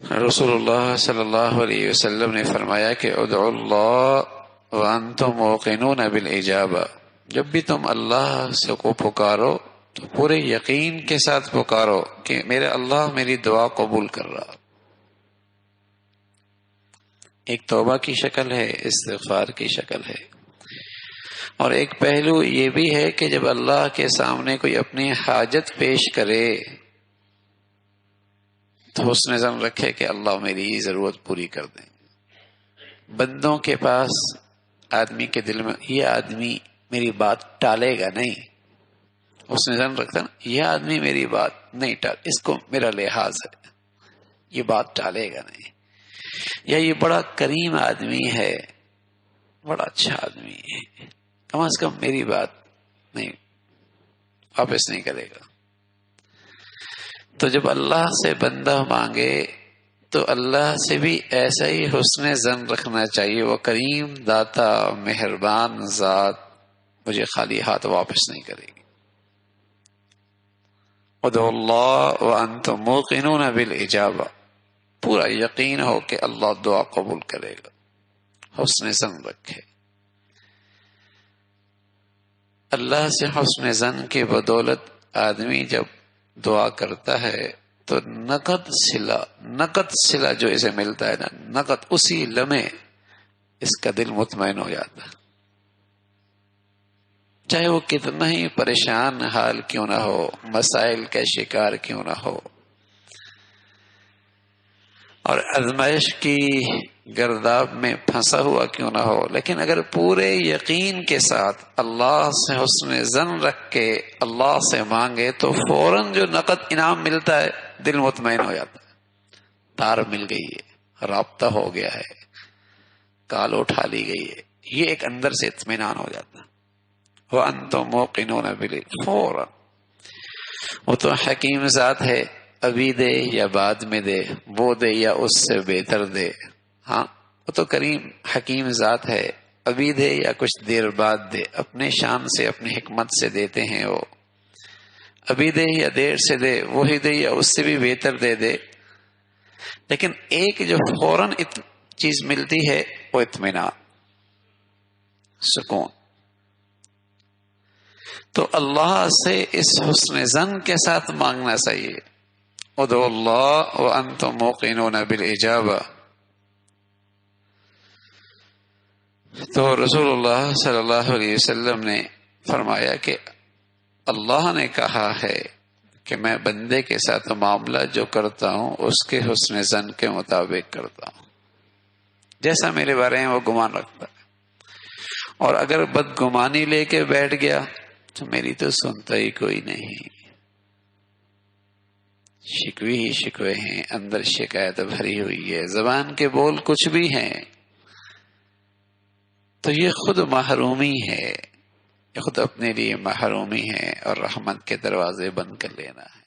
رسول اللہ صلی اللہ علیہ وسلم نے فرمایا کہ ادعوا اللہ وانتم موقنون بالاجابہ، جب بھی تم اللہ سے کو پکارو تو پورے یقین کے ساتھ پکارو کہ میرے اللہ میری دعا قبول کر رہا۔ ایک توبہ کی شکل ہے، استغفار کی شکل ہے، اور ایک پہلو یہ بھی ہے کہ جب اللہ کے سامنے کوئی اپنی حاجت پیش کرے تو حسن ظن رکھے کہ اللہ میری ضرورت پوری کر دیں۔ بندوں کے پاس آدمی کے دل میں یہ آدمی میری بات ٹالے گا نہیں، حسن ظن رکھتا نا، یہ آدمی میری بات نہیں ٹال، اس کو میرا لحاظ ہے، یہ بات ٹالے گا نہیں، یا یہ بڑا کریم آدمی ہے، بڑا اچھا آدمی ہے، کم از کم میری بات نہیں واپس نہیں کرے گا۔ تو جب اللہ سے بندہ مانگے تو اللہ سے بھی ایسا ہی حسن ظن رکھنا چاہیے، وہ کریم داتا مہربان ذات مجھے خالی ہاتھ واپس نہیں کرے گی۔ ادعوا اللہ وانتم موقنون بالاجابہ، پورا یقین ہو کہ اللہ دعا قبول کرے گا، حسن ظن رکھے۔ اللہ سے حسن ظن کی بدولت آدمی جب دعا کرتا ہے تو نقد صلہ جو اسے ملتا ہے نا، نقد اسی لمحے اس کا دل مطمئن ہو جاتا ہے، چاہے وہ کتنا ہی پریشان حال کیوں نہ ہو، مسائل کا شکار کیوں نہ ہو، اور آزمائش کی گرداب میں پھنسا ہوا کیوں نہ ہو، لیکن اگر پورے یقین کے ساتھ اللہ سے حسن ظن رکھ کے اللہ سے مانگے تو فوراً جو نقد انعام ملتا ہے دل مطمئن ہو جاتا ہے، تار مل گئی ہے، رابطہ ہو گیا ہے، کال اٹھا لی گئی ہے، یہ ایک اندر سے اطمینان ہو جاتا ہے۔ وَأَنْتُمْ مُوقِنُونَ فوراً، وہ تو حکیم ذات ہے، ابھی دے یا بعد میں دے، وہ دے یا اس سے بہتر دے، ہاں وہ تو کریم حکیم ذات ہے، ابھی دے یا کچھ دیر بعد دے، اپنے شان سے اپنی حکمت سے دیتے ہیں، وہ ابھی دے یا دیر سے دے، وہی دے یا اس سے بھی بہتر دے دے، لیکن ایک جو فوراً چیز ملتی ہے وہ اطمینان، سکون۔ تو اللہ سے اس حسن ظن کے ساتھ مانگنا چاہیے، ادعوا اللہ وانتم موقنون بالاجابہ۔ تو رسول اللہ صلی اللہ علیہ وسلم نے فرمایا کہ اللہ نے کہا ہے کہ میں بندے کے ساتھ معاملہ جو کرتا ہوں اس کے حسن ظن کے مطابق کرتا ہوں، جیسا میرے بارے میں وہ گمان رکھتا ہے، اور اگر بدگمانی لے کے بیٹھ گیا تو میری تو سنتا ہی کوئی نہیں، شکوے ہی شکوے ہیں، اندر شکایت بھری ہوئی ہے، زبان کے بول کچھ بھی ہیں، تو یہ خود محرومی ہے، یہ خود اپنے لیے محرومی ہے، اور رحمت کے دروازے بند کر لینا ہے۔